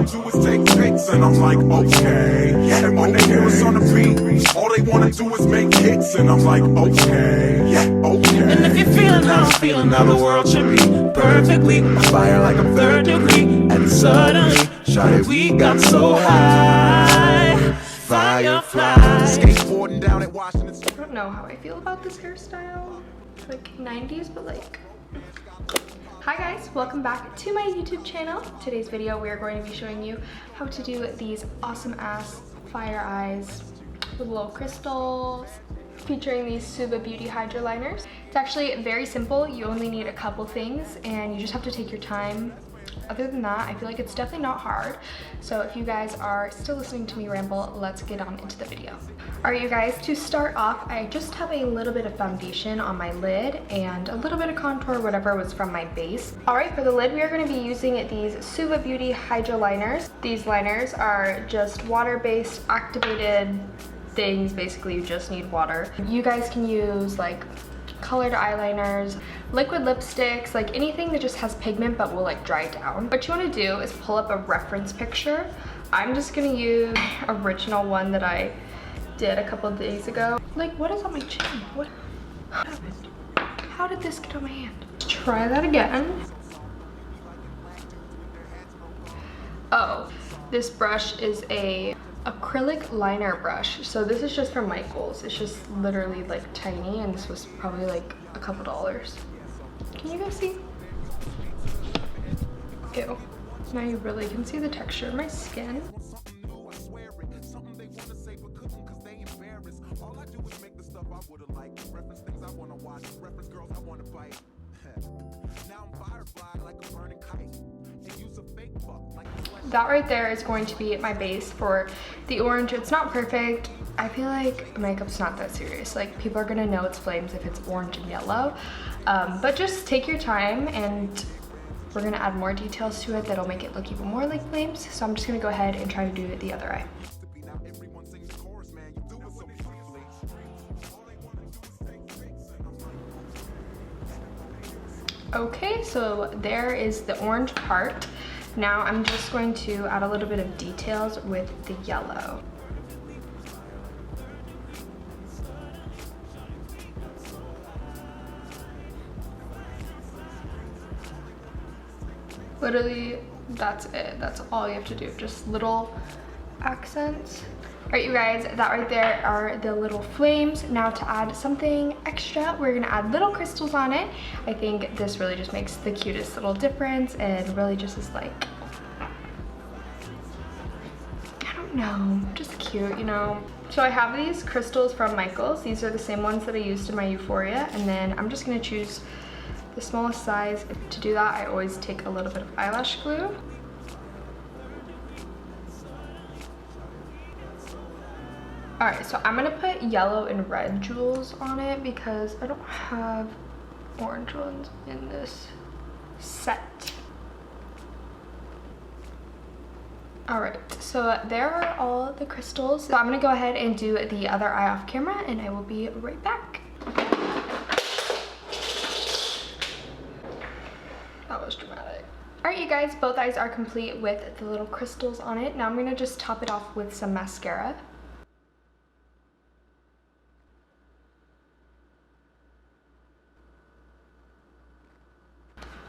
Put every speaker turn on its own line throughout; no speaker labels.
wanna do is take pics, and I'm like, okay. Yeah, and when they hear us on the beat, all they wanna do is make hits, and I'm like, okay. Yeah, okay.
And if you're feeling how I'm feeling, now the world should be perfectly on fire like a third degree. And suddenly, shawty, we got so high. Fireflies.
Skateboarding down at Washington.
I don't know how I feel about this hairstyle. It's like 90s, but like... Hi guys, welcome back to my YouTube channel. Today's video we are going to be showing you how to do these awesome ass fire eyes with little crystals, featuring these Suva Beauty Hydraliners. It's actually very simple. You only need a couple things and you just have to take your time. Other than that, I feel like it's definitely not hard. So if you guys are still listening to me ramble, let's get on into the video. All right, you guys, to start off, I just have a little bit of foundation on my lid and a little bit of contour, whatever was from my base. All right, for the lid, we are gonna be using these Suva Beauty Hydraliners. These liners are just water-based activated things. Basically, you just need water. You guys can use like colored eyeliners, liquid lipsticks, like anything that just has pigment but will like dry down. What you want to do is pull up a reference picture. I'm just gonna use original one that I did a couple of days ago. Like, what is on my chin? What happened? How did this get on my hand? Try that again. Oh, this brush is a acrylic liner brush. So this is just from Michael's. It's just literally like tiny, and this was probably like a couple dollars. Can you guys see? Ew. Now you really can see the texture of my skin. That right there is going to be my base for the orange. It's not perfect. I feel like makeup's not that serious. Like, people are gonna know it's flames if it's orange and yellow. But just take your time, and we're gonna add more details to it that'll make it look even more like flames. So I'm just gonna go ahead and try to do the other eye. Okay, so there is the orange part. Now I'm just going to add a little bit of details with the yellow. Literally, that's it. That's all you have to do. Just little accents. All right, you guys, that right there are the little flames. Now to add something extra, we're gonna add little crystals on it. I think this really just makes the cutest little difference and really just is like, I don't know, just cute, you know? So I have these crystals from Michael's. These are the same ones that I used in my Euphoria, and then I'm just gonna choose the smallest size. To do that, I always take a little bit of eyelash glue. All right, so I'm gonna put yellow and red jewels on it because I don't have orange ones in this set. All right, so there are all the crystals. So I'm gonna go ahead and do the other eye off camera, and I will be right back. That was dramatic. All right, you guys, both eyes are complete with the little crystals on it. Now I'm gonna just top it off with some mascara.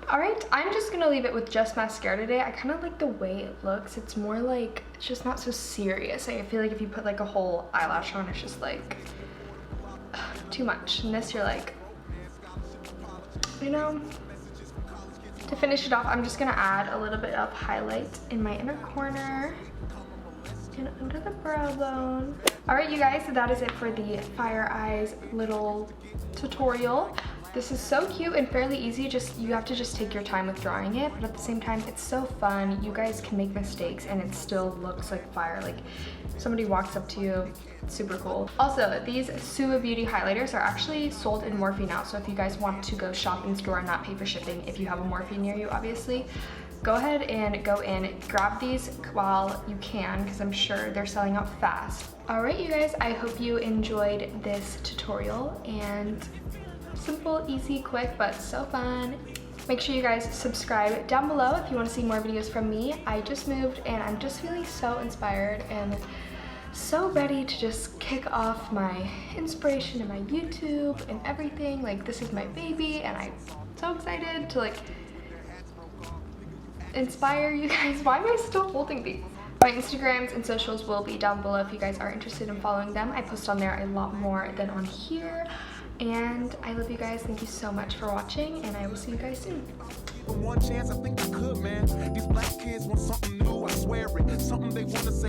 All right, I'm just gonna leave it with just mascara today. I kind of like the way it looks. It's more like, it's just not so serious. I feel like if you put like a whole eyelash on, it's just like too much. And this, you're like, you know. To finish it off, I'm just gonna add a little bit of highlight in my inner corner and under the brow bone. All right, you guys, so that is it for the Fire Eyes little tutorial. This is so cute and fairly easy. You have to just take your time with drawing it, but at the same time, it's so fun. You guys can make mistakes and it still looks like fire. Like, somebody walks up to you, it's super cool. Also, these Suva Beauty highlighters are actually sold in Morphe now, so if you guys want to go shop in store and not pay for shipping, if you have a Morphe near you, obviously, go ahead and go in, grab these while you can, because I'm sure they're selling out fast. All right, you guys, I hope you enjoyed this tutorial, and simple, easy, quick, but so fun. Make sure you guys subscribe down below if you want to see more videos from me. I just moved and I'm just feeling so inspired and so ready to just kick off my inspiration in my YouTube and everything. Like, this is my baby and I'm so excited to like inspire you guys. Why am I still holding these? My Instagrams and socials will be down below if you guys are interested in following them. I post on there a lot more than on here. And I love you guys. Thank you so much for watching, and I will see you guys soon.
One chance, I think I could, man. These black kids want something new, I swear it. Something they want to say.